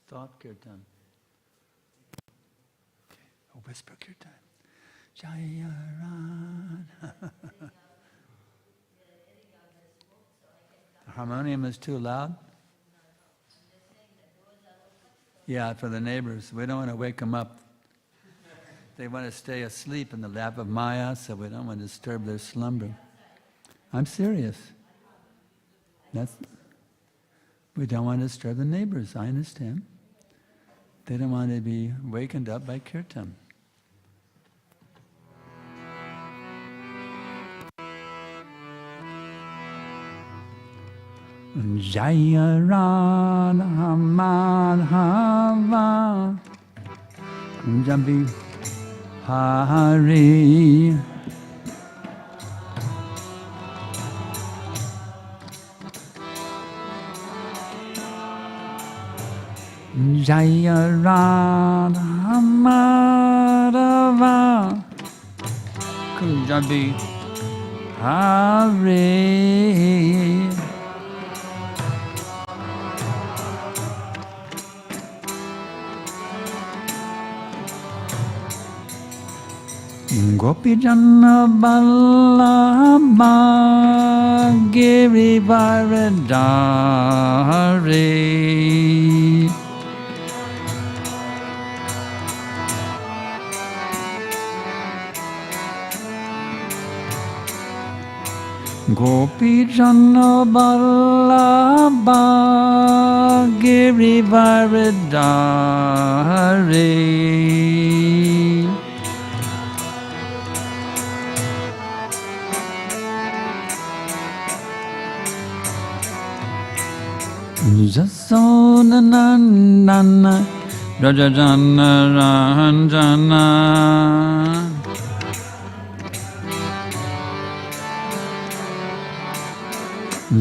Thought kirtan. Okay. Oh, whisper kirtan. Jaya Radha. The harmonium is too loud? Yeah, for the neighbors. We don't want to wake them up. They want to stay asleep in the lap of Maya, so we don't want to disturb their slumber. I'm serious. We don't want to disturb the neighbors, I understand. They don't want to be wakened up by kirtan. Jaya Radha Madhava Kunjabi Hare Jaya Radha Madhava Kunjabi Hare Gopi Jana Ballabha Girivaradhare Gopi Jana Ballabha Girivaradhare Jasodhanandana Rajajana Ranjana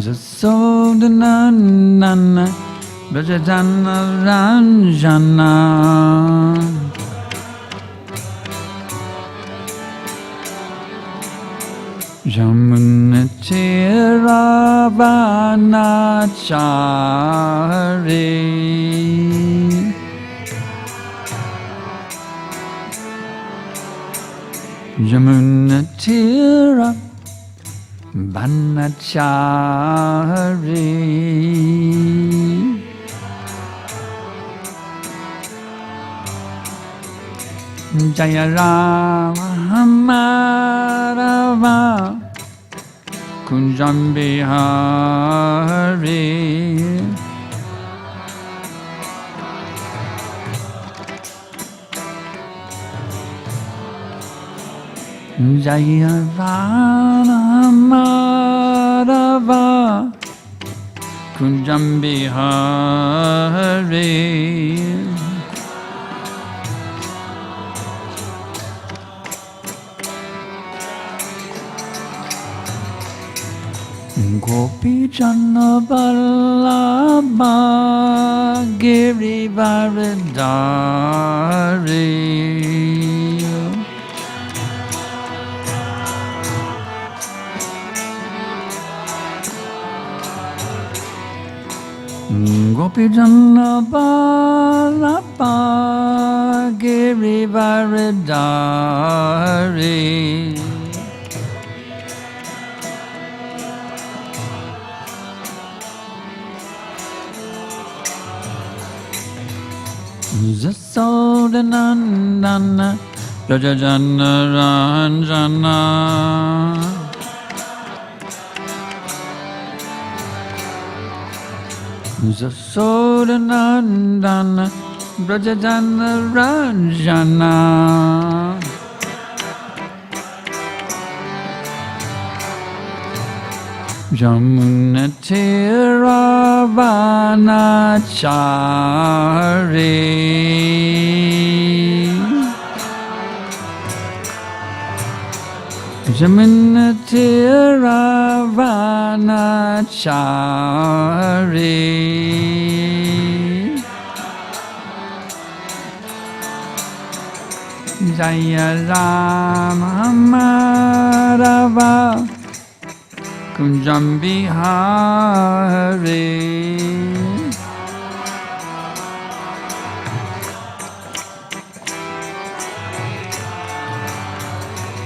Jasodhanandana Rajajana Ranjana Yamunatiravanachari Yamunatiravanachari Jaya Rama Madhava Kunjambi Hare Jaya Rama Madhava Kunjambi Hare Gopi Jana Ballabha Girivaradhare Gopi Jana Ballabha Girivaradhare Jasodhanandana Rajajana Ranjana Jasodhanandana Rajajana Ranjana Yamunatiravanachari Yamunatiravanachari Jaya Rama Madhava Kunjambi Hare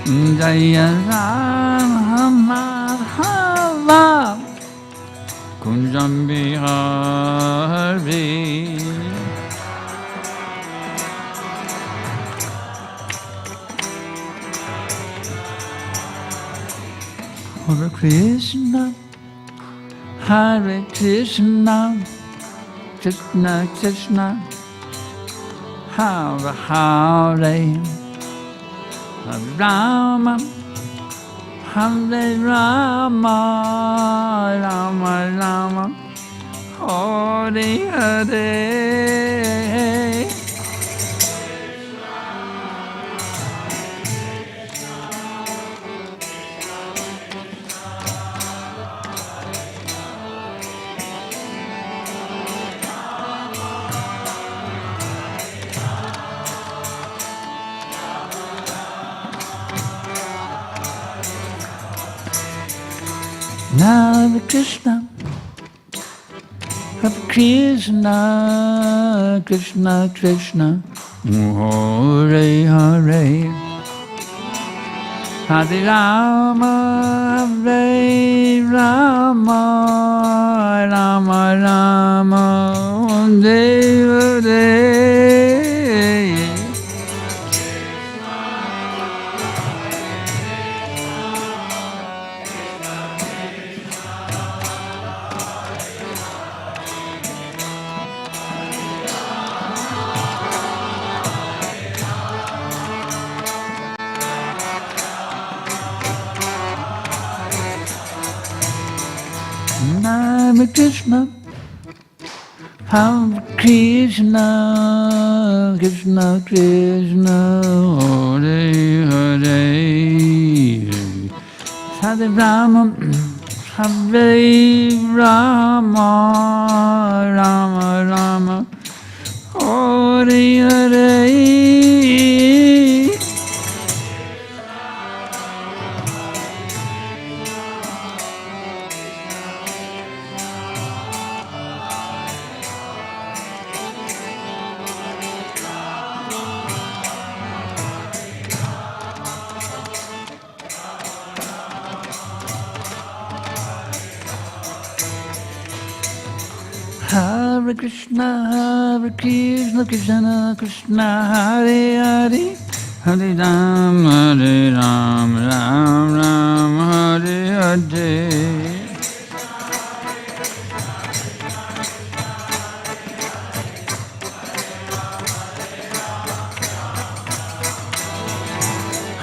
Jaya Rama Madhava Kunjam Bihari. Hare Krishna, Hare Krishna, Krishna Krishna, Hare Hare, Hare Rama, Hare Rama, Rama Rama, Hare Hare. Hare Krishna, Hare Krishna, Krishna Krishna, Hare Hare, Hare Rama, Hare Rama, Rama Rama, Hare Hare. Hare Krishna, Hare Krishna, Krishna Krishna, Hare Hare, Hare Rama, Hare Rama, Rama Rama, Hare Hare. Hare Krishna, Hare Krishna, Krishna Krishna, Hare Hare, Hare Ram, Ram Ram, Hare Hare.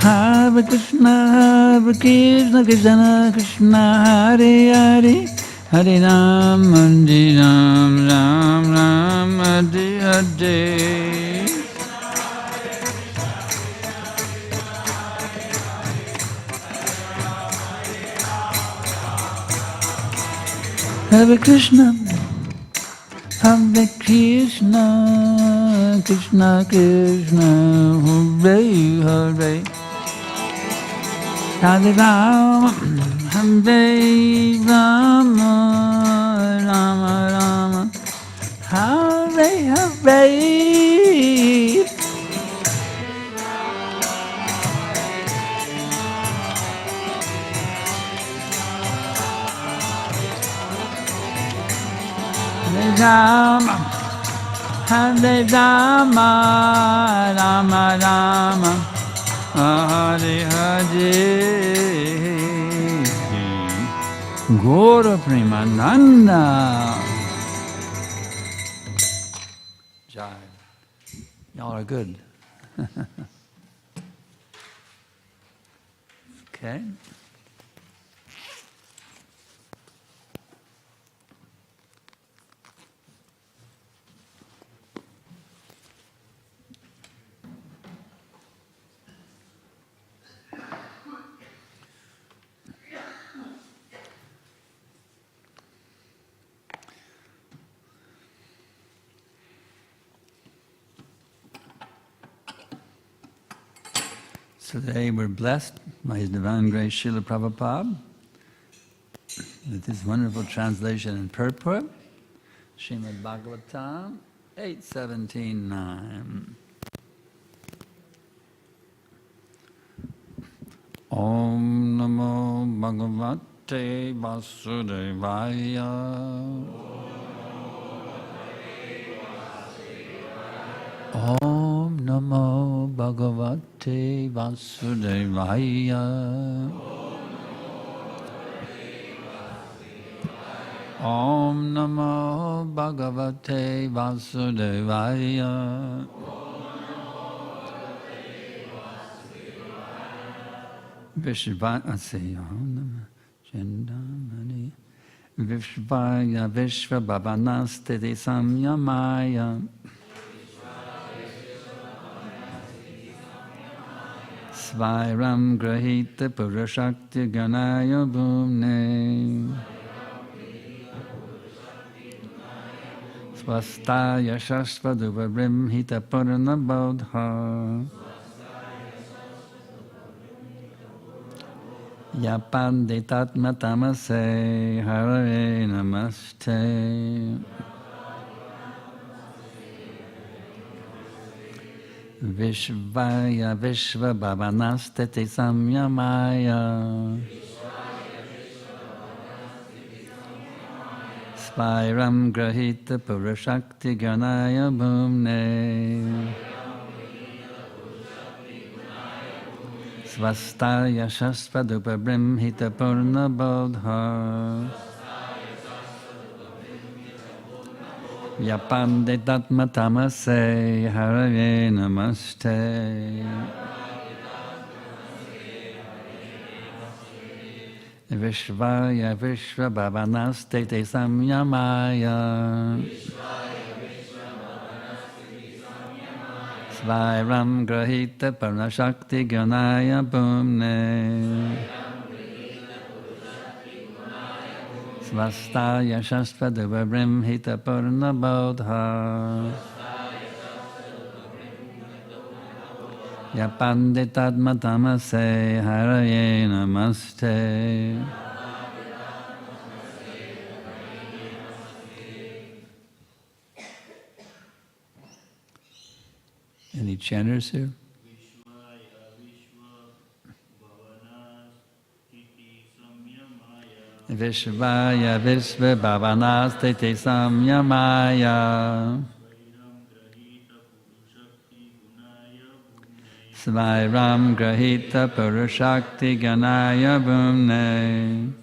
Hare Krishna, Hare Krishna, Krishna Krishna, Hare Hare, Hare Ram, Ram Ram, Hare Hare. Hare Krishna, Hare Krishna, Krishna Krishna, Hare Hare, Hare Rama, Hare Rama, Rama Rama, Hare Hare. Hare Rama, Hare Rama, Rama Rama, Hare Hare. Gaura Premananda. Jai. Y'all are good. Okay. So today we're blessed by His Divine Grace Srila Prabhupada with his wonderful translation and purport, Śrīmad Bhāgavatam 8.17.9. Om Namo Bhagavate Vasudevaya. Om Namo Bhagavate Vasudevaya. Om Namo Bhagavate Vasudevaya. Vishvaya Vishvabhavanastiti Samyamaya. Svairam Grahita Purashakti Ganaya Bhumne. Swastaya Shashvaduvabrimhita Purana Bodha. Yapanditatma tamase Hare namaste. Vishvaya Vishvabhavanastiti Samyamaya. Svairam Grahita Purashakti Ganaya Bhumne. Svastaya Shasvadupabrimhita Purna Bodha. Yapanditatma tamase Hare namaste. Vishvaya Vishvabhavanastiti Samyamaya. Svairam Grahita Purashakti Ganaya Bhumne. Svastaya Shasvaduvabrimhita Purna Bodha. Yapanditatma tamase Hare namaste. Any chanters here? Vishvaya Vishvabhavanastiti Samyamaya. Svairam Grahita Purushakti Ganaya Bhumne.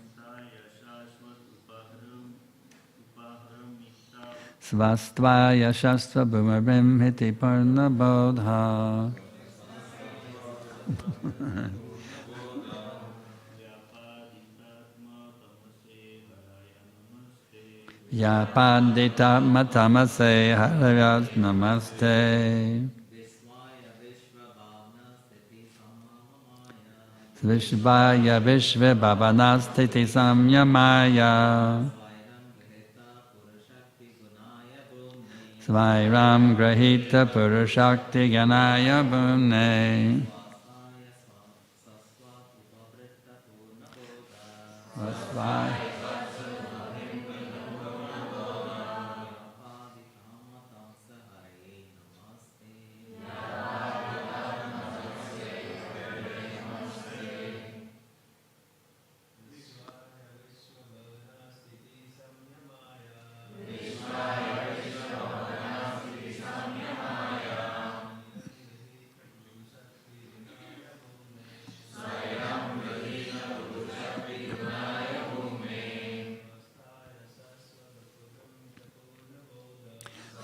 Svastvaya Shasva Bhumabrimhiti Purna Bodha. Yapanditatma tamase Hare namaste. Vishvaya Vishvabhavanastiti Samyamaya. Svairam Grahita Purushakti Ganaya Bhumne.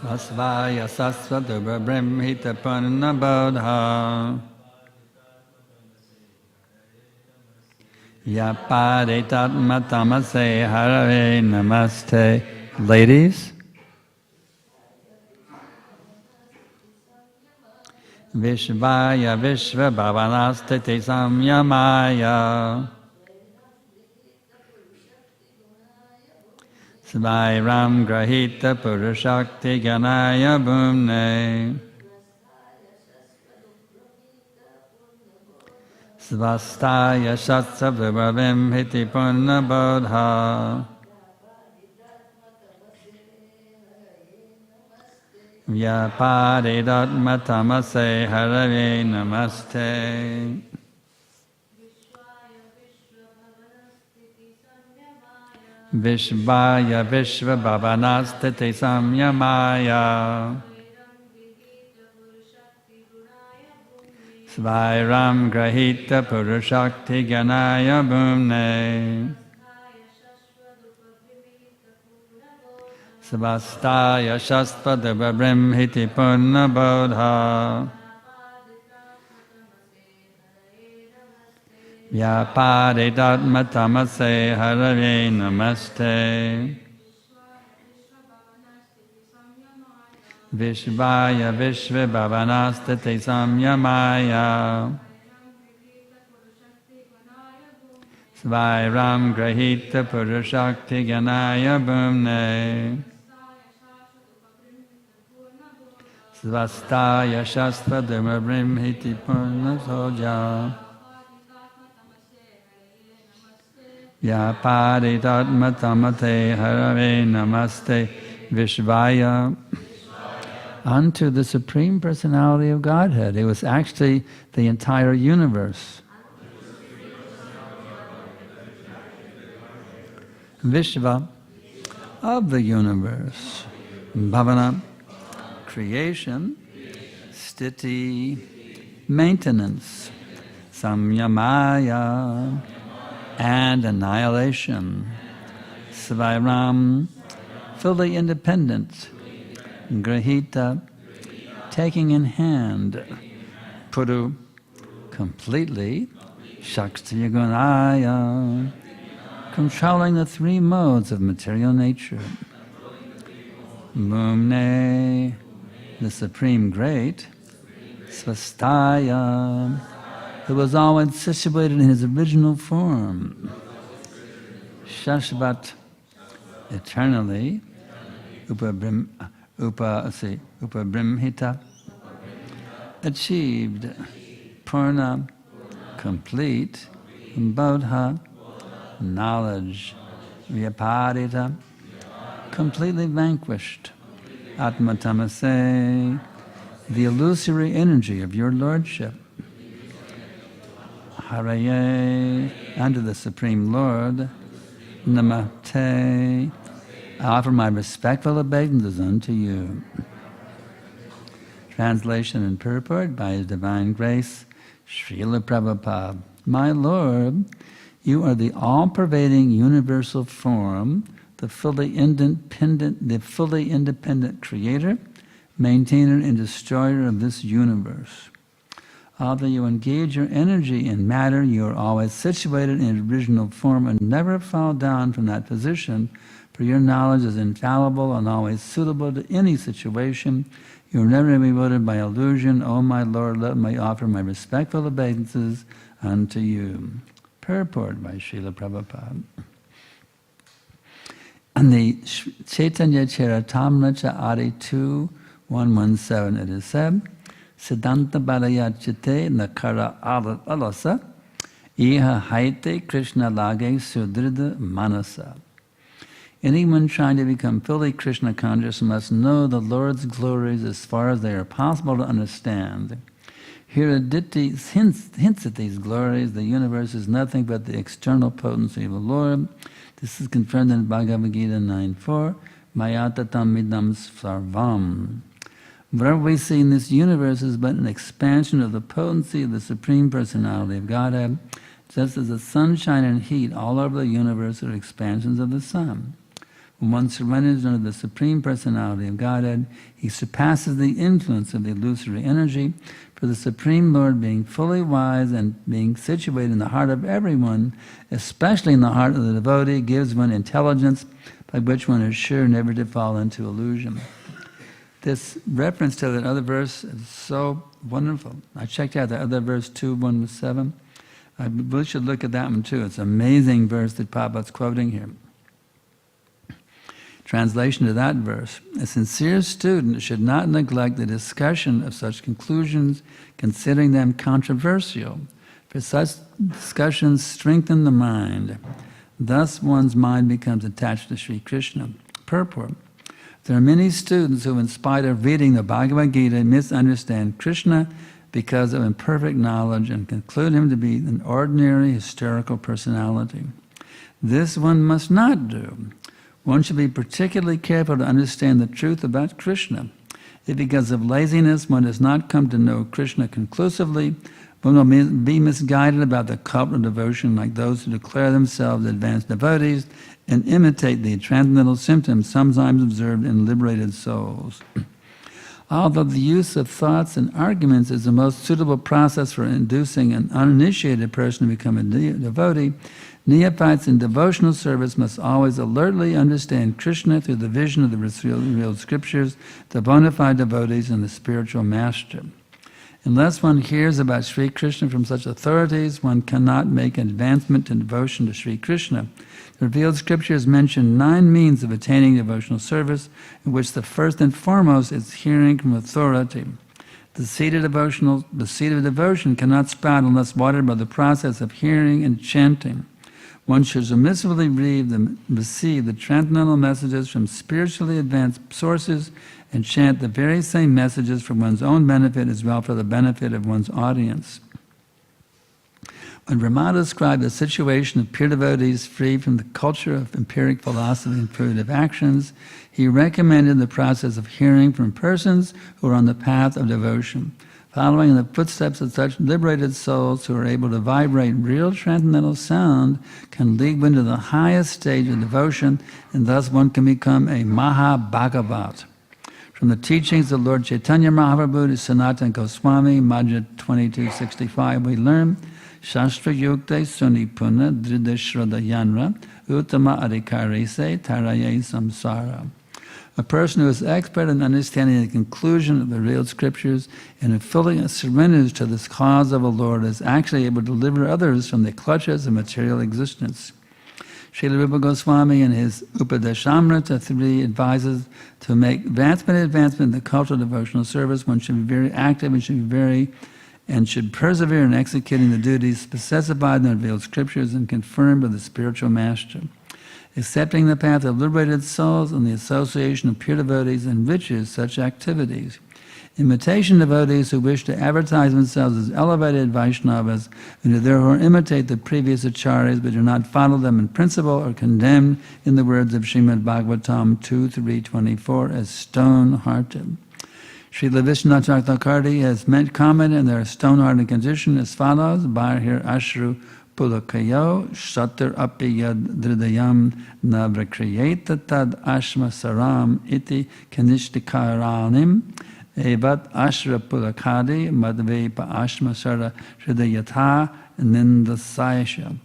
Asvaya Sasvadubhabrimhita Purna Bodha. Yapadhitatma tamase Hare namaste. Ladies. Vishvaya Vishvabhavanastiti Samyamaya. Svairam Grahita Purushakti Ganaya Bhumne. Svastaya Shatsavibhavimhiti Purna Bodha. Vyapadidatma tamase Hare namaste. Vishvaya Vishvabhavanastite Samyamaya Svairam Grahita Purushakti Gyanaya Bhumne Svastaya Shastvadava Brahmhiti Purna Bodha Vyaparidatma Tamase Hare Namaste Vishvaya Vishvabhavanastite Samyamaya Svairam Grahita Purushakti Gyanaya Bhumne Svastaya Shastvadama Brahmhiti Purna Soja Vyaparitatma Tamate Hare Namaste Vishvaya unto the Supreme Personality of Godhead. It was actually the entire universe. Vishva, of the universe. Bhavana, creation. Sthiti, maintenance. Samyamaya, and annihilation. Svairam, fully independent. Grahita, taking in hand. Puru, completely. Shakti Gunaya, controlling the three modes of material nature. Bhumne, the Supreme Great. Svastaya, who was always situated in his original form. Shashvat, eternally. Upabrimhita, achieved. Purna, complete. Bodha, knowledge. Vyaparita, completely vanquished. Atmatamase, the illusory energy of your lordship. Hare, unto the Supreme Lord. Namaste, I offer my respectful obeisances unto you. Translation and purport by His Divine Grace, Srila Prabhupada. My Lord, you are the all-pervading universal form, the fully independent creator, maintainer and destroyer of this universe. Although you engage your energy in matter, you are always situated in its original form and never fall down from that position, for your knowledge is infallible and always suitable to any situation. You are never bewildered by illusion. O my Lord, let me offer my respectful obeisances unto you. Purport by Srila Prabhupada. In the Chaitanya Charitamrita Adi 2.117 it is said, Siddhanta Balaya Chite Nakara Alasa Iha Haite Krishna Lage Sudrida Manasa. Anyone trying to become fully Krishna conscious must know the Lord's glories as far as they are possible to understand. Here Aditi hints at these glories. The universe is nothing but the external potency of the Lord. This is confirmed in Bhagavad Gita 9.4, Mayatatam midam sarvam. Whatever we see in this universe is but an expansion of the potency of the Supreme Personality of Godhead, just as the sunshine and heat all over the universe are expansions of the sun. When one surrenders under the Supreme Personality of Godhead, he surpasses the influence of the illusory energy, for the Supreme Lord, being fully wise and being situated in the heart of everyone, especially in the heart of the devotee, gives one intelligence by which one is sure never to fall into illusion. This reference to that other verse is so wonderful. I checked out the other verse 2.1-7. I really should look at that one too. It's an amazing verse that Prabhupada's quoting here. Translation to that verse, a sincere student should not neglect the discussion of such conclusions, considering them controversial, for such discussions strengthen the mind. Thus one's mind becomes attached to Sri Krishna. Purport. There are many students who, in spite of reading the Bhagavad Gita, misunderstand Krishna because of imperfect knowledge and conclude him to be an ordinary hysterical personality. This one must not do. One should be particularly careful to understand the truth about Krishna. If because of laziness one does not come to know Krishna conclusively, one will be misguided about the cult of devotion like those who declare themselves advanced devotees and imitate the transcendental symptoms sometimes observed in liberated souls. Although the use of thoughts and arguments is the most suitable process for inducing an uninitiated person to become a devotee, neophytes in devotional service must always alertly understand Krishna through the vision of the revealed scriptures, the bona fide devotees, and the spiritual master. Unless one hears about Sri Krishna from such authorities, one cannot make advancement in devotion to Sri Krishna. The revealed scriptures mention 9 means of attaining devotional service, in which the first and foremost is hearing from authority. The seed of devotion cannot sprout unless watered by the process of hearing and chanting. One should submissively receive the transcendental messages from spiritually advanced sources and chant the very same messages for one's own benefit as well for the benefit of one's audience. When Prabhupada described the situation of pure devotees free from the culture of empiric philosophy and fruitive actions, he recommended the process of hearing from persons who are on the path of devotion. Following in the footsteps of such liberated souls who are able to vibrate real transcendental sound can lead one to the highest stage of devotion, and thus one can become a Maha-Bhagavat. From the teachings of Lord Chaitanya Mahaprabhu to Sanatana Goswami, Madhya 2265, we learn Shastra Yukte Sunipuna Dhrida Shraddhayanra Uttama Adhikari Se Taraye Samsara. A person who is expert in understanding the conclusion of the real scriptures and who fully surrenders to this cause of the Lord is actually able to deliver others from the clutches of material existence. Srila Rupa Goswami in his Upadeshamrita 3 advises to make advancement in the cultural devotional service. One should be very active and should persevere in executing the duties specified in the revealed scriptures and confirmed by the spiritual master. Accepting the path of liberated souls and the association of pure devotees enriches such activities. Imitation devotees who wish to advertise themselves as elevated Vaishnavas and who therefore imitate the previous acharyas but do not follow them in principle are condemned, in the words of Śrīmad Bhāgavatam 2.3.24, as stone-hearted. Srila Vishwanath Chakravarti has commented on their stone-hearted condition as follows: Bahir Ashru Pulakayo Shatar Api Yad Dridayam Navrakriyeta Tad Ashma Saram Iti Kanishtikaranim Evat Ashra Pulakadi Madhvepa Ashma Sara Hridayatha Nindasayasha.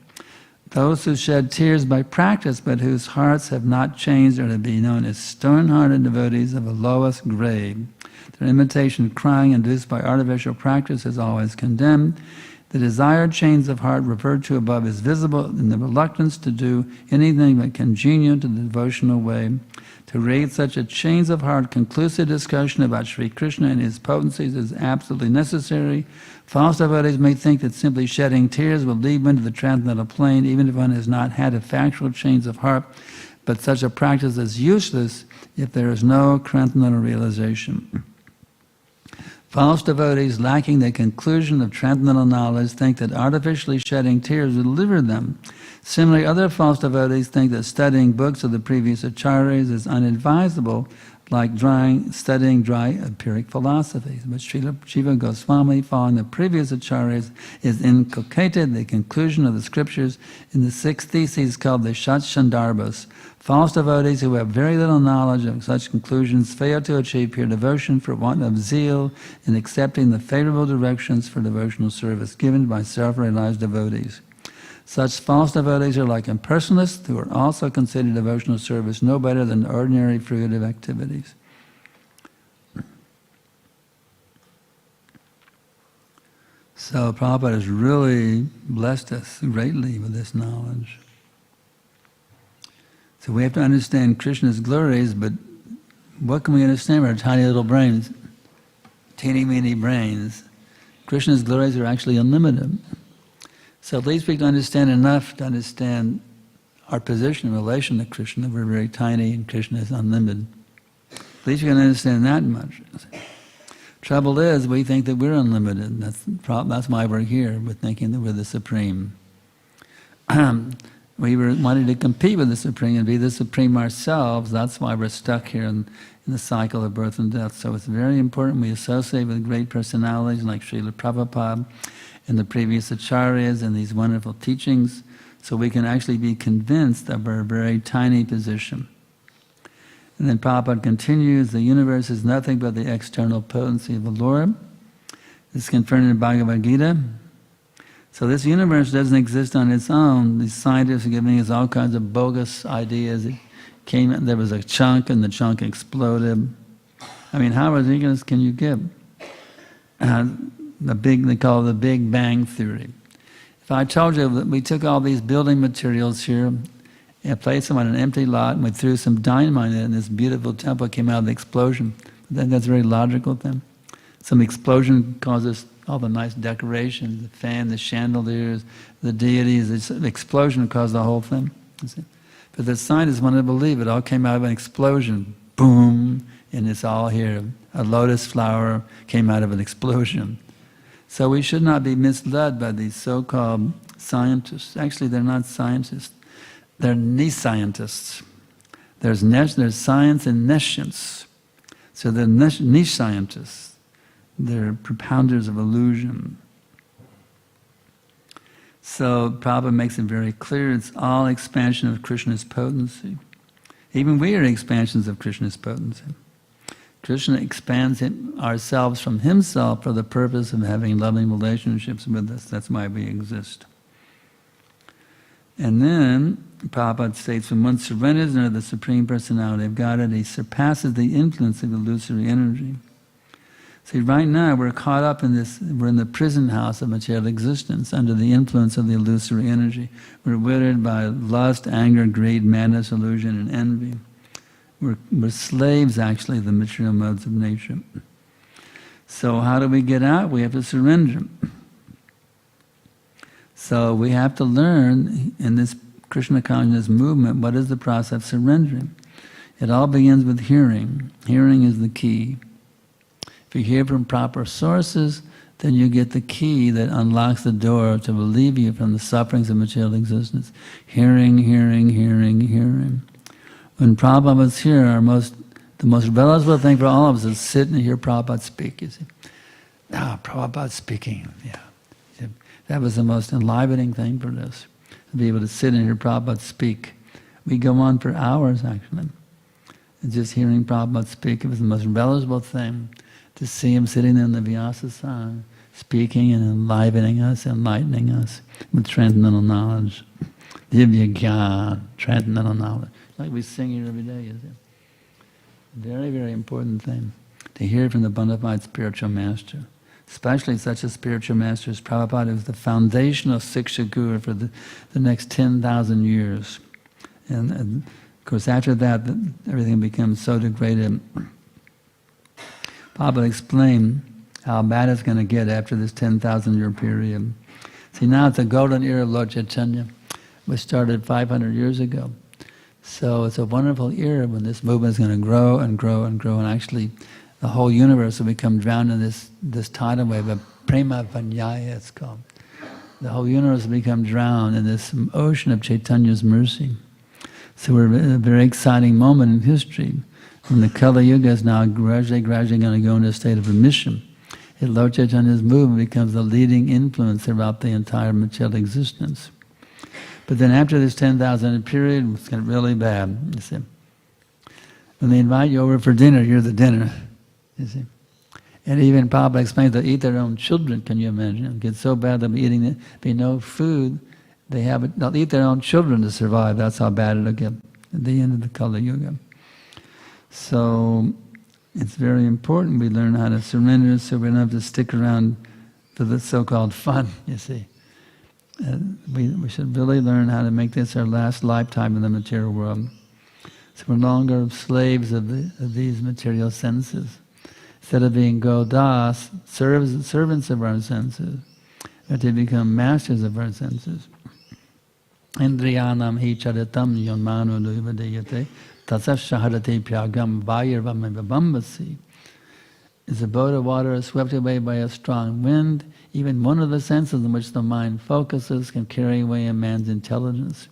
Those who shed tears by practice but whose hearts have not changed are to be known as stone-hearted devotees of the lowest grade. Their imitation of crying induced by artificial practice is always condemned. The desired change of heart referred to above is visible in the reluctance to do anything but congenial to the devotional way. To read such a change of heart, conclusive discussion about Sri Krishna and his potencies is absolutely necessary. False devotees may think that simply shedding tears will lead one to the transcendental plane, even if one has not had a factual change of heart, but such a practice is useless if there is no transcendental realization. False devotees lacking the conclusion of transcendental knowledge think that artificially shedding tears will deliver them. Similarly, other false devotees think that studying books of the previous acharyas is unadvisable, like studying dry empiric philosophies. But Srila Jiva Goswami, following the previous acharyas, is inculcated the conclusion of the scriptures in the 6 theses called the Shat Shandarbhas. False devotees who have very little knowledge of such conclusions fail to achieve pure devotion for want of zeal in accepting the favorable directions for devotional service given by self-realized devotees. Such false devotees are like impersonalists who are also considered devotional service no better than ordinary fruitive activities. So Prabhupada has really blessed us greatly with this knowledge. So we have to understand Krishna's glories, but what can we understand with our tiny little brains? Teeny-weeny brains. Krishna's glories are actually unlimited. So at least we can understand enough to understand our position in relation to Krishna. We're very tiny and Krishna is unlimited. At least we can understand that much. Trouble is, we think that we're unlimited. That's why we're here. We're thinking that we're the supreme. We were wanting to compete with the Supreme and be the Supreme ourselves. That's why we're stuck here in the cycle of birth and death. So it's very important we associate with great personalities like Srila Prabhupada and the previous Acharyas and these wonderful teachings, so we can actually be convinced of our very tiny position. And then Prabhupada continues, the universe is nothing but the external potency of the Lord. It's confirmed in Bhagavad Gita. So this universe doesn't exist on its own. These scientists are giving us all kinds of bogus ideas. There was a chunk and the chunk exploded. I mean, how ridiculous can you get? They call it the Big Bang Theory. If I told you that we took all these building materials here and placed them on an empty lot and we threw some dynamite in it and this beautiful temple came out of the explosion, then that's a very logical thing. Some explosion causes all the nice decorations, the fan, the chandeliers, the deities, the explosion caused the whole thing. You see? But the scientists wanted to believe it all came out of an explosion, boom, and it's all here. A lotus flower came out of an explosion. So we should not be misled by these so-called scientists. Actually, they're not scientists. They're niche-scientists. There's science and nescience. So they're niche scientists. They're propounders of illusion. So Prabhupada makes it very clear, it's all expansion of Krishna's potency. Even we are expansions of Krishna's potency. Krishna expands ourselves from himself for the purpose of having loving relationships with us. That's why we exist. And then Prabhupada states, when one surrenders under the Supreme Personality of Godhead, he surpasses the influence of illusory energy. See, right now we're caught up in this, we're in the prison house of material existence under the influence of the illusory energy. We're withered by lust, anger, greed, madness, illusion, and envy. We're slaves, actually, of the material modes of nature. So how do we get out? We have to surrender. So we have to learn in this Krishna consciousness movement, what is the process of surrendering? It all begins with hearing. Hearing is the key. If you hear from proper sources, then you get the key that unlocks the door to relieve you from the sufferings of material existence. Hearing, hearing, hearing, hearing. When Prabhupada was here, the most valuable thing for all of us is sit and hear Prabhupada speak, you see. Prabhupada speaking, yeah. That was the most enlivening thing for us, to be able to sit and hear Prabhupada speak. We go on for hours, actually. And just hearing Prabhupada speak, it was the most valuable thing, to see him sitting there in the Vyasa-sana, speaking and enlivening us, enlightening us with transcendental knowledge. Divya Gyan, transcendental knowledge. Like we sing here every day, you see. Very, very important thing, to hear from the bona fide spiritual master. Especially such a spiritual master as Prabhupada, who's the foundational Siksha Guru for the next 10,000 years. And of course after that, everything becomes so degraded. Prabhupada explained how bad it's going to get after this 10,000 year period. See, now it's a golden era of Lord Chaitanya, which started 500 years ago. So it's a wonderful era when this movement is going to grow and grow and grow, and actually the whole universe will become drowned in this tidal wave of prema vanyaya, it's called. The whole universe will become drowned in this ocean of Chaitanya's mercy. So we're in a very exciting moment in history, when the Kali Yuga is now gradually going to go into a state of remission. And Lord Chaitanya's movement becomes the leading influence throughout the entire material existence. But then after this 10,000 period, it's going to get really bad, you see. When they invite you over for dinner, you're the dinner, you see. And even Prabhupada explains they'll eat their own children, can you imagine? It'll get so bad they'll be be no food. They'll eat their own children to survive. That's how bad it'll get at the end of the Kali Yuga. So it's very important we learn how to surrender, so we don't have to stick around for the so-called fun, you see. We should really learn how to make this our last lifetime in the material world. So we're no longer slaves of these material senses. Instead of being godas, servants of our senses, but to become masters of our senses. Indriyanam hi charitam yonmano duivadeyate tasas shahadate pyagam vayirvam vabambasi. As a boat of water is swept away by a strong wind, even one of the senses in which the mind focuses can carry away a man's intelligence.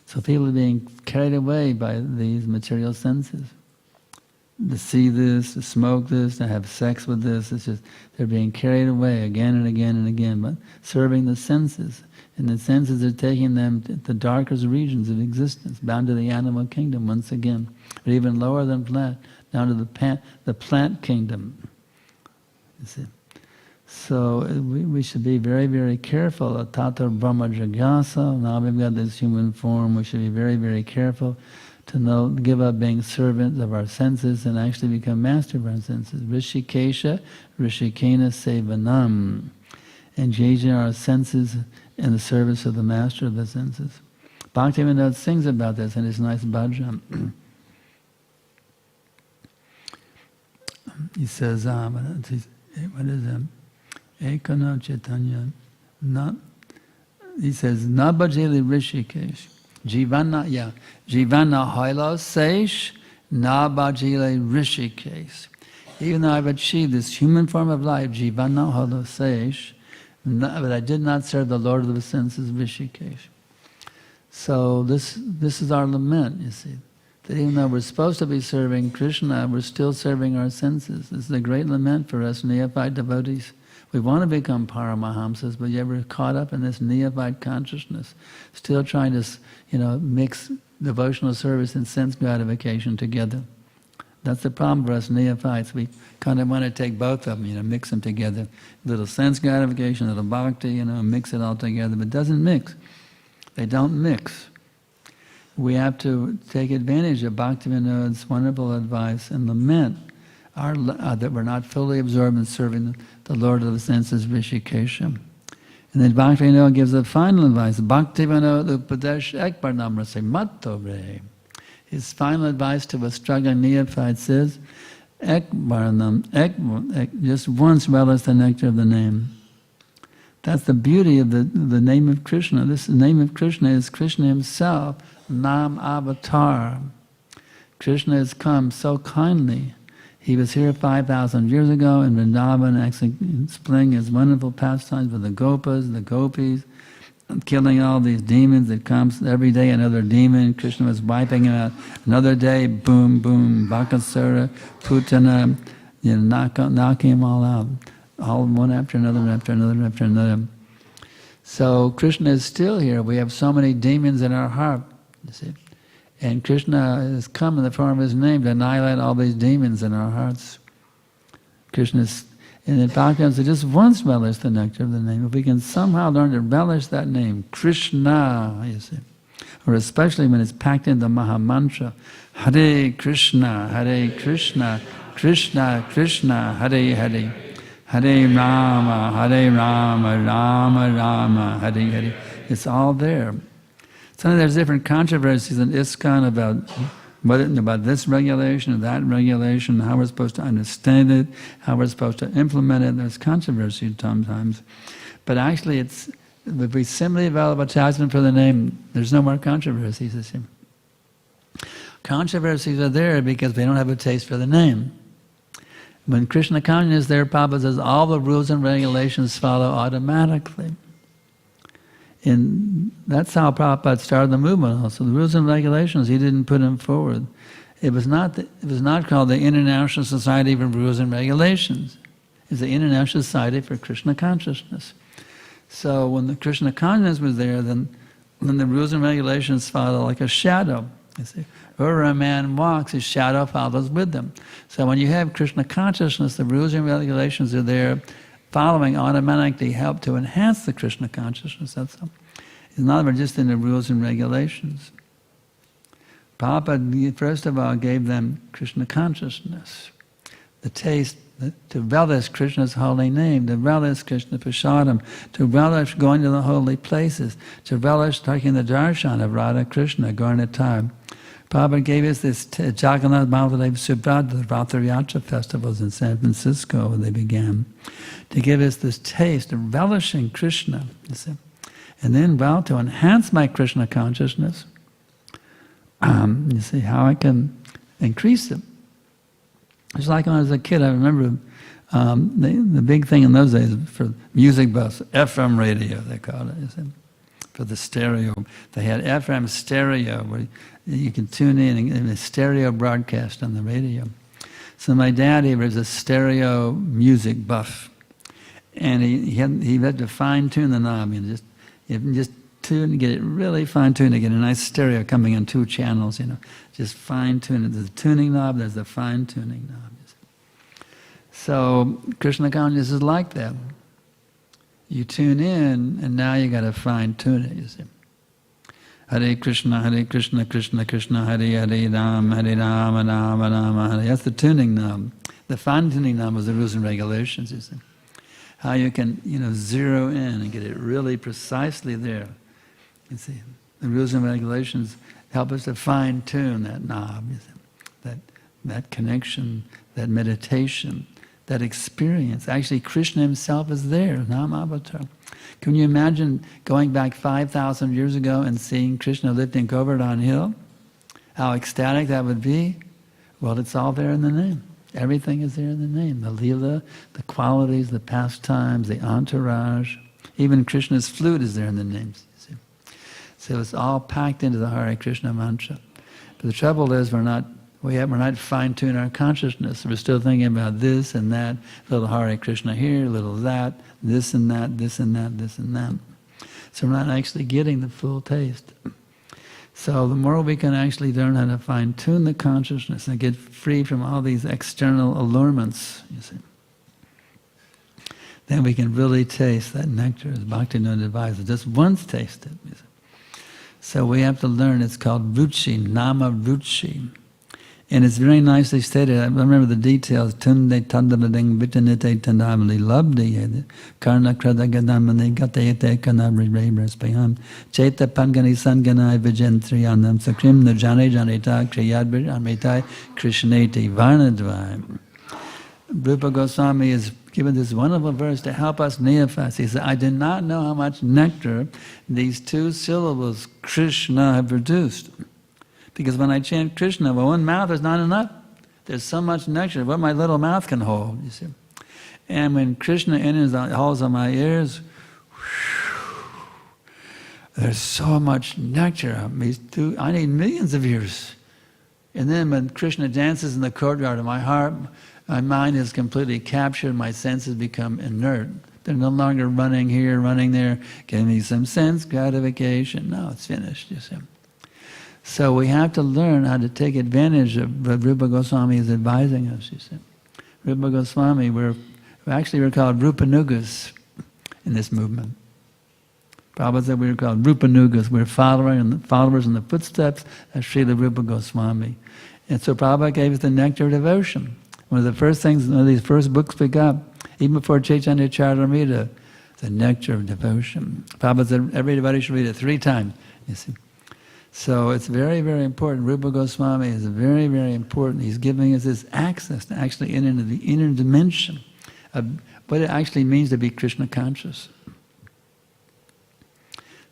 So people are being carried away by these material senses. To see this, to smoke this, to have sex with this, it's just, they're being carried away again and again and again, but serving the senses. And the senses are taking them to the darkest regions of existence, bound to the animal kingdom once again, or even lower than plant, down to the plant kingdom. You see. So we should be very, very careful. Tata Brahma Jagyasa, now we've got this human form, we should be very, very careful to give up being servants of our senses and actually become master of our senses. Rishikesha, Rishikena Sevanam. Engaging our senses in the service of the master of the senses. Bhaktivedanta sings about this in his nice bhajan. He says, what is it? Ekana Chaitanya. He says, Nabhajeli Rishikesh. Jivana Hailo Sesh, Nabhajeli Rishikesh. Even though I've achieved this human form of life, Jivana Hailo Sesh, but I did not serve the Lord of the senses, Rishikesh. So this is our lament, you see. That even though we're supposed to be serving Krishna, we're still serving our senses. This is a great lament for us neophyte devotees. We want to become Paramahamsas, but yet we're caught up in this neophyte consciousness, still trying to, mix devotional service and sense gratification together. That's the problem for us neophytes. We kind of want to take both of them, mix them together. A little sense gratification, a little bhakti, mix it all together, but it doesn't mix. They don't mix. We have to take advantage of Bhaktivinoda's wonderful advice and lament that we're not fully absorbed in serving the Lord of the senses, Rishikesha. And then Bhaktivinoda gives the final advice, Bhaktivinoda Upadesh Ekbarnamrase Mattobre. His final advice to a struggling neophyte says, just once relish the nectar of the name. That's the beauty of the name of Krishna. This name of Krishna is Krishna himself, Nam Avatar. Krishna has come so kindly. He was here 5,000 years ago in Vrindavan, actually displaying his wonderful pastimes with the gopas, the gopis, killing all these demons. It comes every day another demon. Krishna was wiping him out. Another day, boom, boom, Bakasura, Putana, knocking them all out. All one after another, after another, after another. So Krishna is still here. We have so many demons in our heart, you see. And Krishna has come in the form of his name to annihilate all these demons in our hearts. Krishna's, and in Bhaktivedanta says, just once relish the nectar of the name. If we can somehow learn to relish that name, Krishna, you see, or especially when it's packed into Mahamantra, Hare Krishna, Krishna Krishna, Hare Hare, Hare Rama, Rama Rama, Hare Hare. It's all there. Sometimes there's different controversies in ISKCON about this regulation or that regulation, how we're supposed to understand it, how we're supposed to implement it. There's controversy sometimes. But actually, if we simply develop attachment for the name, there's no more controversies. You see. Controversies are there because they don't have a taste for the name. When Krishna consciousness is there, Prabhupada says all the rules and regulations follow automatically. And that's how Prabhupada started the movement also. The rules and regulations, he didn't put them forward. It was not called the International Society for Rules and Regulations. It's the International Society for Krishna Consciousness. So when the Krishna consciousness was there, then the rules and regulations follow like a shadow. You see, wherever a man walks, his shadow follows with them. So when you have Krishna consciousness, the rules and regulations are there, following automatically help to enhance the Krishna consciousness. That's all. It's not even just in the rules and regulations. Prabhupada, first of all, gave them Krishna consciousness, the taste, to relish Krishna's holy name, to relish Krishna Prasadam, to relish going to the holy places, to relish taking the darshan of Radha Krishna, Gaurnatar. Prabhupada gave us this Jagannath Baladev Subhadra, the Founder-Acharya festivals in San Francisco when they began, to give us this taste of relishing Krishna, you see. And then, to enhance my Krishna consciousness, you see, how I can increase it. It's like when I was a kid, I remember the big thing in those days for music bus, FM radio, they called it. You see. for the stereo. They had FM stereo where you can tune in and a stereo broadcast on the radio. So my daddy was a stereo music buff, and he had to fine tune the knob and just tune, get it really fine tuned to get a nice stereo coming on 2 channels. Just fine tune it. There's the tuning knob. There's the fine tuning knob. So Krishna consciousness is like that. You tune in, and now you got to fine tune it. You see. Hare Krishna, Krishna Krishna, Hare Hare, Ram, Ram, Rama, Hare. That's the tuning knob. The fine tuning knob is the rules and regulations. You see. How you can, zero in and get it really precisely there. You see, the rules and regulations help us to fine tune that knob. You see. That connection, that meditation, that experience. Actually, Krishna himself is there, Nam Avatar. Can you imagine going back 5,000 years ago and seeing Krishna lifting Govardhan Hill? How ecstatic that would be? Well, it's all there in the name. Everything is there in the name. The lila, the qualities, the pastimes, the entourage. Even Krishna's flute is there in the names. You see. So it's all packed into the Hare Krishna mantra. But the trouble is we're not fine-tuning our consciousness. We're still thinking about this and that, little Hare Krishna here, little that, this and that, this and that, this and that. So we're not actually getting the full taste. So the more we can actually learn how to fine-tune the consciousness and get free from all these external allurements, you see, then we can really taste that nectar, as Bhaktivedanta advises. Just once taste it. You see. So we have to learn, it's called ruchi, nama ruchi. And it's very nicely stated. I remember the details. Tunde tandavading vitanite tandavali labdi karna kradagadamani gatayate kanabri rebraspayam cheta pangani sanganai vijentriyanam sakrim nujane janita kriyadbir amritai krishneti varnadvai. Rupa Goswami is given this wonderful verse to help us neophytes. He said, I do not know how much nectar these 2 syllables Krishna have produced. Because when I chant Krishna, well, one mouth is not enough. There's so much nectar, what my little mouth can hold, you see. And when Krishna enters the halls of my ears, there's so much nectar. I need millions of ears. And then when Krishna dances in the courtyard of my heart, my mind is completely captured, my senses become inert. They're no longer running here, running there, giving me some sense gratification. No, it's finished, you see. So we have to learn how to take advantage of what Rupa Goswami is advising us, you see. Rupa Goswami, we're called Rupanugas in this movement. Prabhupada said we were called Rupanugas. We're followers in the footsteps of Srila Rupa Goswami. And so Prabhupada gave us the nectar of devotion. One of the first things, one of these first books we got, even before Chaitanya Charitamrita, the nectar of devotion. Prabhupada said everybody should read it 3 times, you see. So it's very, very important. Rupa Goswami is very, very important. He's giving us this access to actually enter into the inner dimension of what it actually means to be Krishna conscious.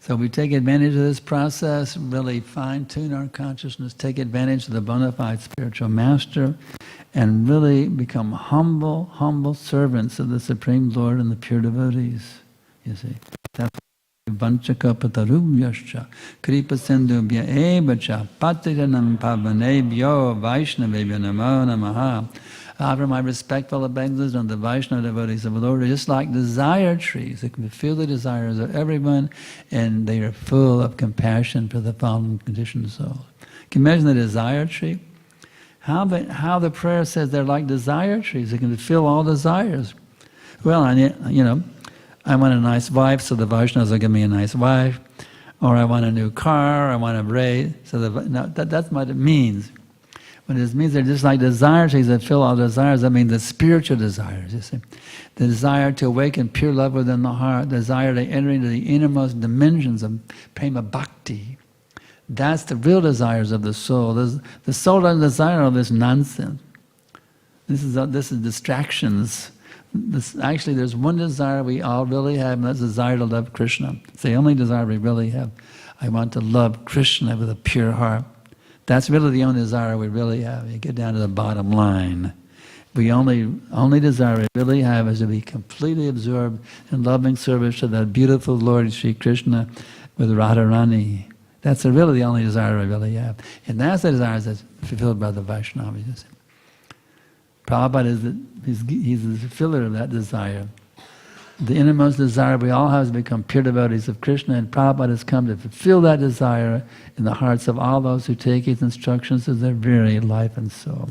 So we take advantage of this process, really fine-tune our consciousness, take advantage of the bona fide spiritual master, and really become humble servants of the Supreme Lord and the pure devotees, you see. That's Vanchakapatarubhyascha Kripasindubhya evacha patiranam pavanebhyo Vaishnavebhyo namo namaha. Offer my respectful obeisances on the Vaishnava devotees of the Lord, just like desire trees. They can feel the desires of everyone, and they are full of compassion for the fallen conditioned soul. Can you imagine the desire tree? How the prayer says they're like desire trees. They can fulfill all desires. Well, I want a nice wife, so the Vaishnavas will give me a nice wife. Or I want a new car, I want a braid. So that's what it means. When it means they're just like desire trees that fill all desires, I mean the spiritual desires, you see. The desire to awaken pure love within the heart, the desire to enter into the innermost dimensions of prema bhakti. That's the real desires of the soul. The soul doesn't desire all this nonsense. This is distractions. Actually, there's one desire we all really have, and that's the desire to love Krishna. It's the only desire we really have. I want to love Krishna with a pure heart. That's really the only desire we really have. You get down to the bottom line. The only desire we really have is to be completely absorbed in loving service to that beautiful Lord Sri Krishna, with Radharani. That's really the only desire I really have. And that's the desire that's fulfilled by the Vaishnavas. Prabhupada he's the fulfiller of that desire. The innermost desire we all have is to become pure devotees of Krishna, and Prabhupada has come to fulfill that desire in the hearts of all those who take his instructions as their very life and soul.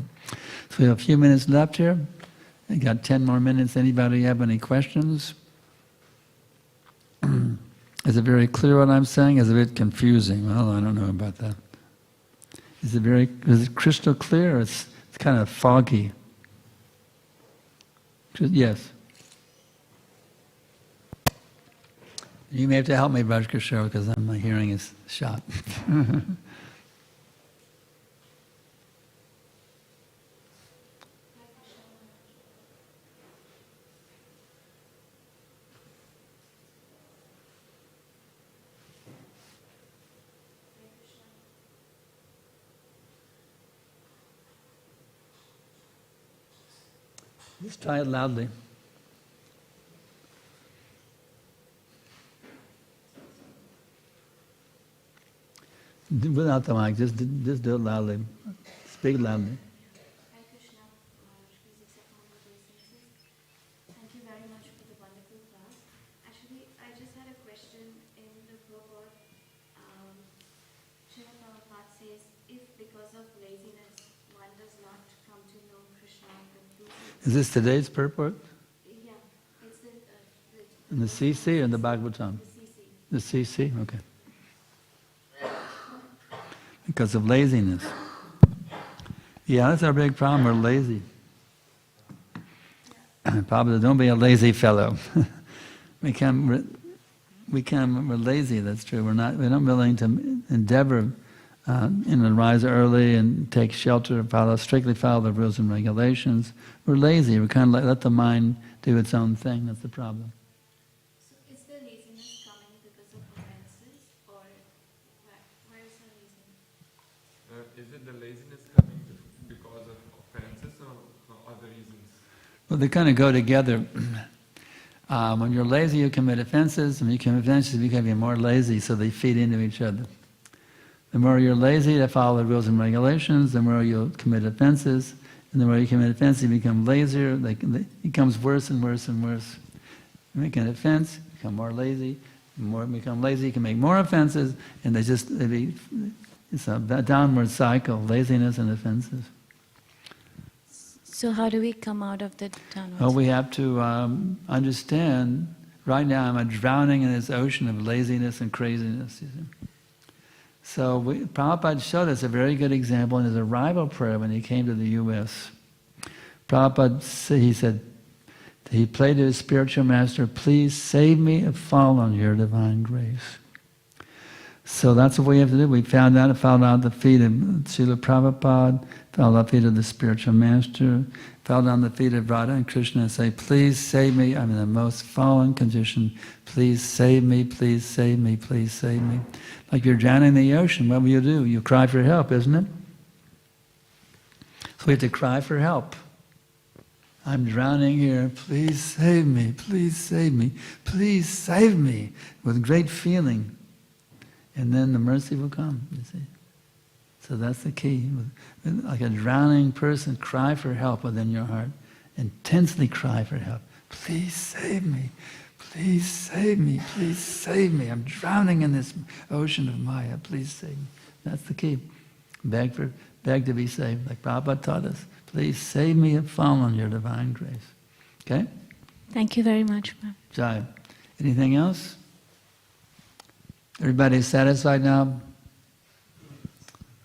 So we have a few minutes left here. We got 10 more minutes. Anybody have any questions? Is it very clear what I'm saying? Is it a bit confusing? Well, I don't know about that. Is it crystal clear? It's kind of foggy. Yes. You may have to help me, Raj Kishore, because my hearing is shot. Just try it loudly. Without the mic, just do it loudly. Speak loudly. Hare Krishna, please accept my obeisances. Thank you very much for the wonderful class. Actually, I just had a question in the Prabhupada. Śrīmad Bhāgavatam says, if because of laziness one does not come to know Krishna conclusively. Is this today's purport? Yeah, it's In the CC or in the Bhagavatam? the CC. The CC? Okay. Because of laziness. Yeah, that's our big problem. We're lazy. Prabhupada, don't be a lazy fellow. We're lazy. That's true. We're not willing to endeavor and rise early and take shelter, strictly follow the rules and regulations. We're lazy. We kind of let the mind do its own thing. That's the problem. So is the laziness coming because of offenses, or where is the laziness? Is it the laziness coming because of offenses or other reasons? Well, they kind of go together. When you're lazy, you commit offenses, and when you commit offenses, you become even more lazy, so they feed into each other. The more you're lazy to follow the rules and regulations, the more you'll commit offenses, and the more you commit offenses, you become lazier. It becomes worse and worse and worse. You make an offense, you become more lazy. The more you become lazy, you can make more offenses, and it's a downward cycle, laziness and offenses. So how do we come out of the downward? Well, we have to understand, right now I'm drowning in this ocean of laziness and craziness. You see. So Prabhupada showed us a very good example in his arrival prayer when he came to the U.S. Prabhupada, he prayed to his spiritual master, please save me and fall on your divine grace. So that's what we have to do. We fell down at the feet of Srila Prabhupada, fell at the feet of the spiritual master, fell down at the feet of Radha and Krishna and say, please save me, I'm in the most fallen condition. Please save me, please save me, please save me. Like you're drowning in the ocean, what will you do? You cry for help, isn't it? So we have to cry for help. I'm drowning here, please save me, please save me, please save me, with great feeling. And then the mercy will come, you see. So that's the key. Like a drowning person, cry for help within your heart. Intensely cry for help. Please save me. Please save me. Please save me. I'm drowning in this ocean of Maya. Please save me. That's the key. Beg to be saved. Like Prabhupada taught us. Please save me and fall on your divine grace. Okay? Thank you very much. Jai. Anything else? Everybody satisfied now?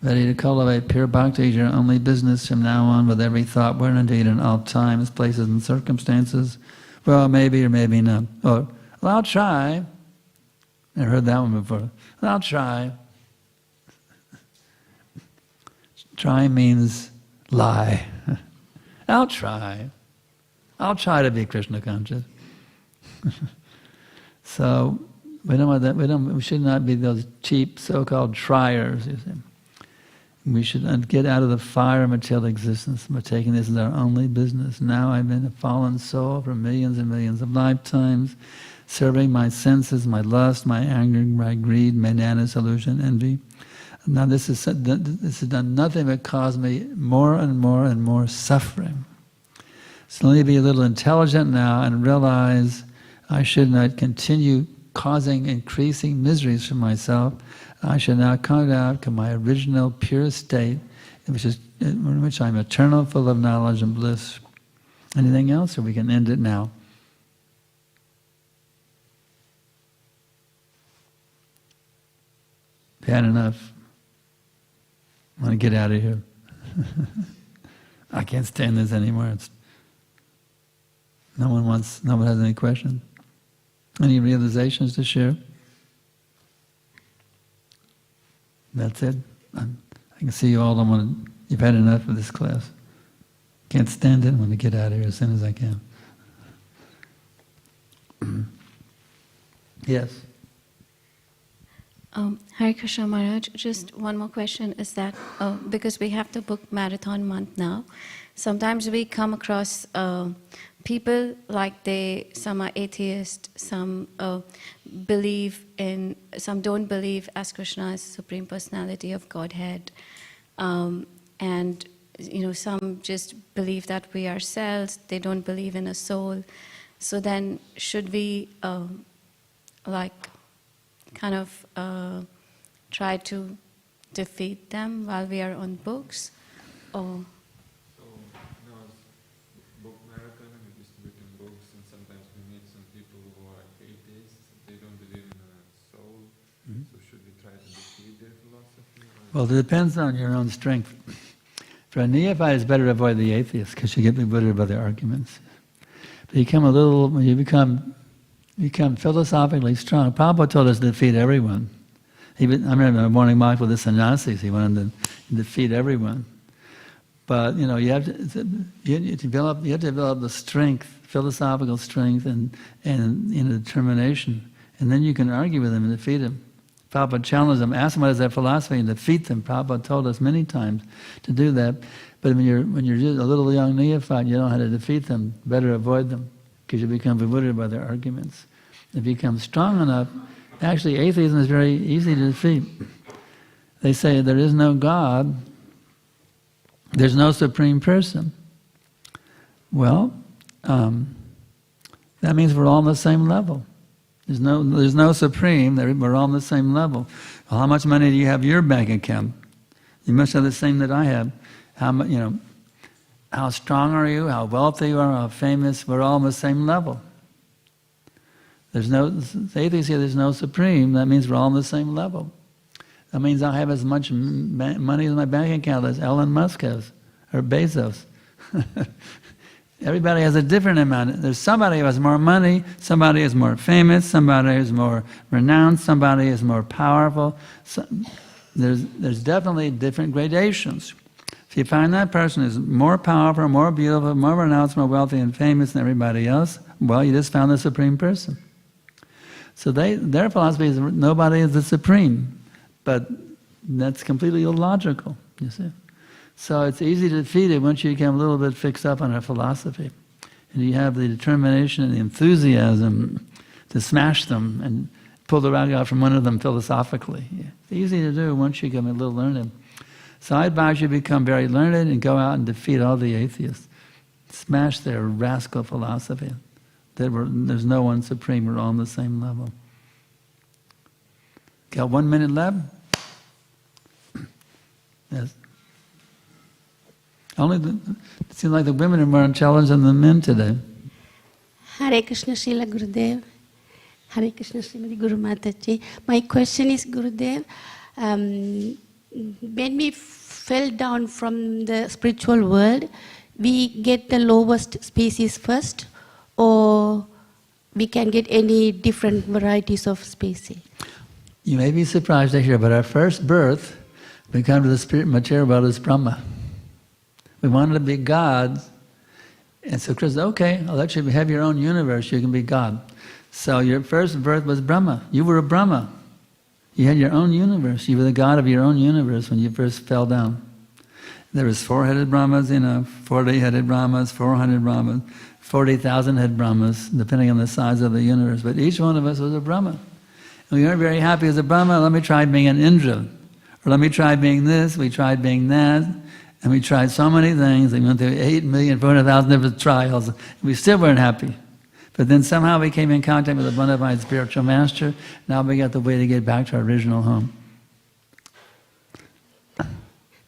Ready to cultivate pure bhakti is your only business from now on, with every thought, word, and deed in all times, places, and circumstances. Well, maybe or maybe not. Or, well, I'll try. Never heard that one before. Well, I'll try. Try means lie. I'll try. I'll try to be Krishna conscious. So, we don't want that. We should not be those cheap so-called triers, you see. We should get out of the fire of material existence. We're taking this as our only business. Now I've been a fallen soul for millions and millions of lifetimes. serving my senses, my lust, my anger, my greed, my disillusion, envy. Now this has done nothing but cause me more and more and more suffering. So let me be a little intelligent now and realize I should not continue causing increasing miseries for myself. I should now come out to my original pure state, in which I'm eternal, full of knowledge and bliss. Anything else, or we can end it now? Had enough. I want to get out of here. I can't stand this anymore. No one has any questions. Any realizations to share? That's it. I can see you all. You've had enough of this class. Can't stand it. I want to get out of here as soon as I can. Yes. Hare Krishna Maharaj, just one more question is that because we have the book Marathon Month now, sometimes we come across people some are atheist, some some don't believe as Krishna as Supreme Personality of Godhead, and some just believe that we are cells, they don't believe in a soul. So then should we try to defeat them while we are on books? Or So, book marathon, we distribute books, and sometimes we meet some people who are atheists, they don't believe in a soul. Mm-hmm. So should we try to defeat their philosophy? Well, it depends on your own strength. For a neophyte, it's better to avoid the atheists because you get bewildered by their arguments. But when you become philosophically strong. Prabhupada told us to defeat everyone. I remember morning walk with the sannyasis. He wanted to defeat everyone. But you have to develop the strength, philosophical strength, and determination, and then you can argue with them and defeat them. Prabhupada challenged them, asked them what is their philosophy, and defeat them. Prabhupada told us many times to do that. But when you're just a little young neophyte, you don't know how to defeat them. Better avoid them because you become bewildered by their arguments. If you become strong enough, actually atheism is very easy to defeat. They say there is no God, there's no Supreme Person. Well, that means we're all on the same level. There's no Supreme, we're all on the same level. Well, how much money do you have in your bank account? You must have the same that I have. How strong are you? How wealthy you are? How famous? We're all on the same level. The atheists say there's no Supreme. That means we're all on the same level. That means I have as much money in my bank account as Elon Musk has, or Bezos. Everybody has a different amount. There's somebody who has more money, somebody is more famous, somebody is more renowned, somebody is more powerful. There's definitely different gradations. If you find that person is more powerful, more beautiful, more renowned, more wealthy and famous than everybody else, well, you just found the Supreme Person. So their philosophy is nobody is the Supreme, but that's completely illogical, you see. So it's easy to defeat it once you become a little bit fixed up on a philosophy. And you have the determination and the enthusiasm to smash them and pull the rug out from under them philosophically. It's easy to do once you become a little learned. So I advise you become very learned and go out and defeat all the atheists. Smash their rascal philosophy. There's no one supreme, we're all on the same level. Got 1 minute left? Yes. It seems like the women are more challenged than the men today. Hare Krishna Srila Gurudev. Hare Krishna Srimati Guru Mataji. My question is, Gurudev, when we fell down from the spiritual world, we get the lowest species first, or we can get any different varieties of species? You may be surprised to hear, but our first birth, we come to the spirit material world as Brahma. We wanted to be gods, and so Krishna said, okay, I'll let you have your own universe, you can be God. So your first birth was Brahma. You were a Brahma. You had your own universe. You were the god of your own universe when you first fell down. There was 4-headed Brahmas, 40-headed Brahmas, 400 Brahmas, 40,000 head Brahmas, depending on the size of the universe. But each one of us was a Brahma. And we weren't very happy as a Brahma. Let me try being an Indra. Or let me try being this, we tried being that. And we tried so many things. We went through 8,400,000 different trials. And we still weren't happy. But then somehow we came in contact with a bona fide spiritual master. Now we got the way to get back to our original home.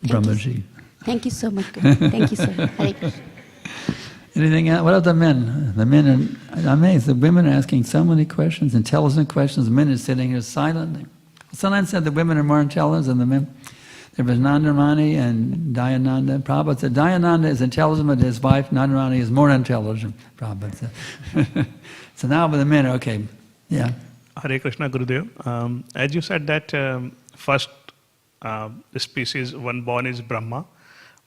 Brahmaji. Thank you so much. Thank you, sir. Hare Krishna. Anything else? What about the men? The men are amazed. The women are asking so many questions, intelligent questions. The men are sitting here silently. Sometimes said the women are more intelligent than the men. There was Nandamani and Dayananda. Prabhupada said Dayananda is intelligent, but his wife Nandamani is more intelligent. Prabhupada said. So now with the men, okay, yeah. Hare Krishna, Gurudev. As you said that first species one born is Brahma,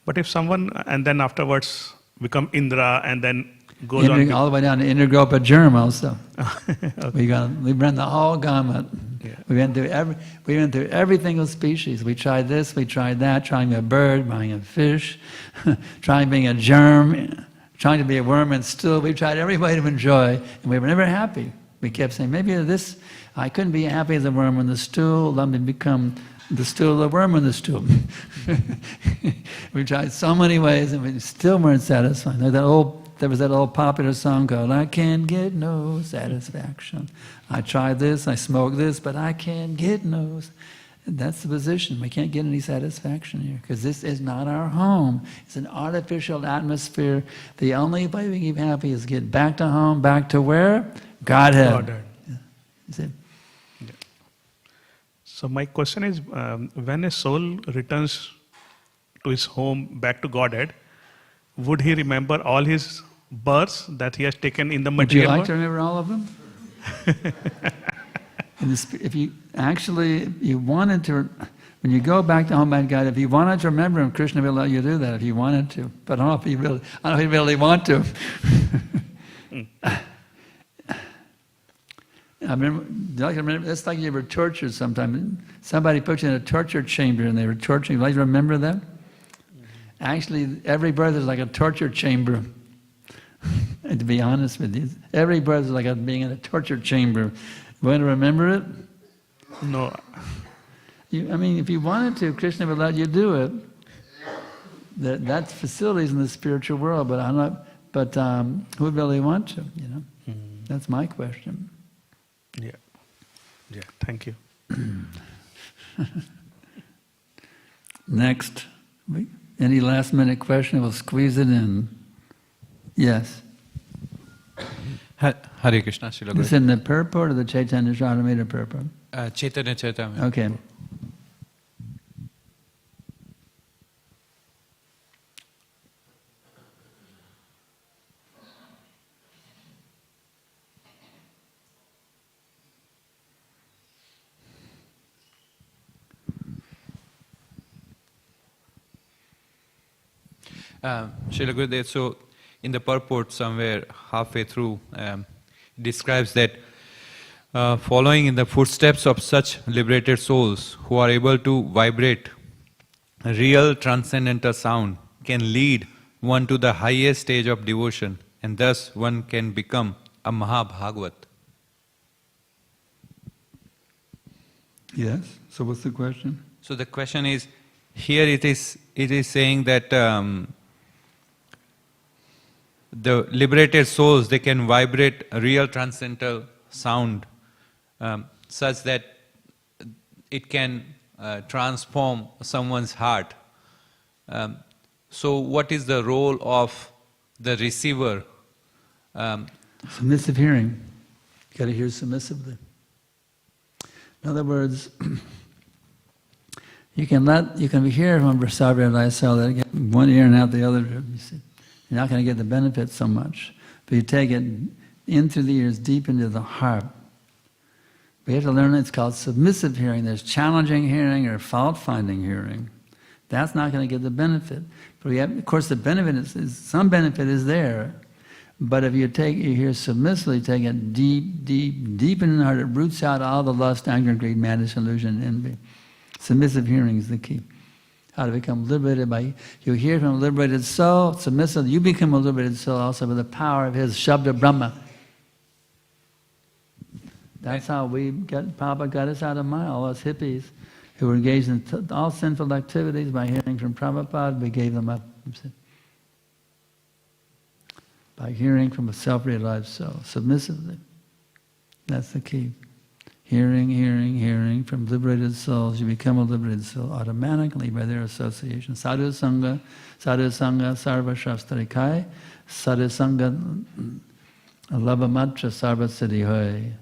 but if someone and then afterwards become Indra and then goes on all the way down to Indragopa germ also. Okay. We ran the whole gamut. Yeah. We went through every single species. We tried this, we tried that, trying a bird, trying a fish, trying being a germ, trying to be a worm and stool. We tried every way to enjoy, and we were never happy. We kept saying, maybe this, I couldn't be happy as a worm in the stool, let me become the stool, the worm in the stool. We tried so many ways and we still weren't satisfied. There was that old popular song called, I can't get no satisfaction. I tried this, I smoked this, but I can't get no. That's the position. We can't get any satisfaction here because this is not our home. It's an artificial atmosphere. The only way we can be happy is get back to home, back to where? Godhead. Godhead. Yeah. You see? Yeah. So my question is, when a soul returns to his home, back to Godhead, would he remember all his births that he has taken in the Would you material like world? to remember all of them? If you wanted to, when you go back to home by God, if you wanted to remember him, Krishna will let you do that if you wanted to. But I don't know if you really want to. I remember, it's like you were tortured sometime. Somebody put you in a torture chamber and they were torturing you. Like, remember that? Actually, every birth is like a torture chamber. And to be honest with you, every birth is like being in a torture chamber. You want to remember it? No. If you wanted to, Krishna would let you do it. That's facilities in the spiritual world, but I'm not. But who would really want to? That's my question. Yeah. Yeah. Thank you. Next, any last minute question? We'll squeeze it in. Yes. Hare Krishna, Srila Guru. Is it in the purport or the Chaitanya Charitamrita purport? Chaitanya Charitamrita. Okay. Srila Gurudev, so in the purport somewhere halfway through, describes that following in the footsteps of such liberated souls who are able to vibrate real transcendental sound can lead one to the highest stage of devotion, and thus one can become a Mahabhagavat. Yes. So what's the question? So the question is, here it is saying that the liberated souls, they can vibrate real transcendental sound such that it can transform someone's heart. So what is the role of the receiver? Submissive hearing. You got to hear submissively. In other words, you can hear from Prasad so that get one ear and out the other. You see, you're not going to get the benefit so much, but you take it in through the ears, deep into the heart. We have to learn it's called submissive hearing. There's challenging hearing or fault-finding hearing. That's not going to get the benefit. But of course, the benefit is some benefit is there. But if you hear submissively, take it deep in the heart, it roots out all the lust, anger, greed, madness, illusion, envy. Submissive hearing is the key. how to become liberated by, you hear from a liberated soul, submissive, you become a liberated soul also with the power of his Shabda Brahma. That's how Prabhupada got us out of Maya, all us hippies who were engaged in all sinful activities. By hearing from Prabhupada, we gave them up. By hearing from a self-realized soul, submissively. That's the key. Hearing, hearing, hearing from liberated souls, you become a liberated soul automatically by their association. Sadhu Sangha, Sarva Shastraikai, Sadhu Sangha, Labhamatra Sarva Siddhi Hoy.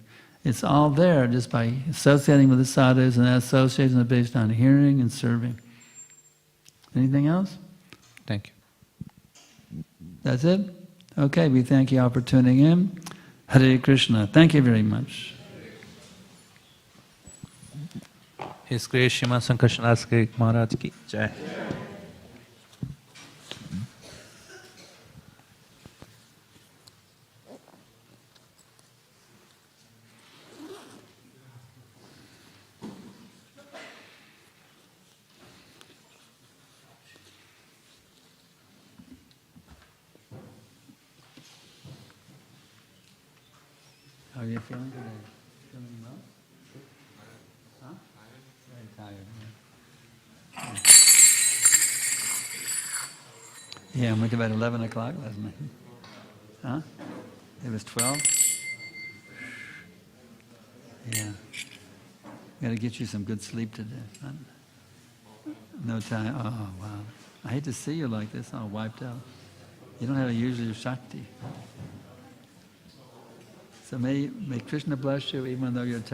It's all there just by associating with the sadhus, and that association is based on hearing and serving. Anything else? Thank you. That's it? Okay, we thank you all for tuning in. Hare Krishna. Thank you very much. His Grace Śrīmad Sankarshan Maharaj ki Jai. How are you feeling today? Feeling well? Huh? Very tired. Yeah, I went to bed at 11 o'clock last night. Huh? It was 12? Yeah. Got to get you some good sleep today. Huh? No time. Oh, wow. I hate to see you like this, all wiped out. You don't have a usual Shakti. So may Krishna bless you even though you're tired.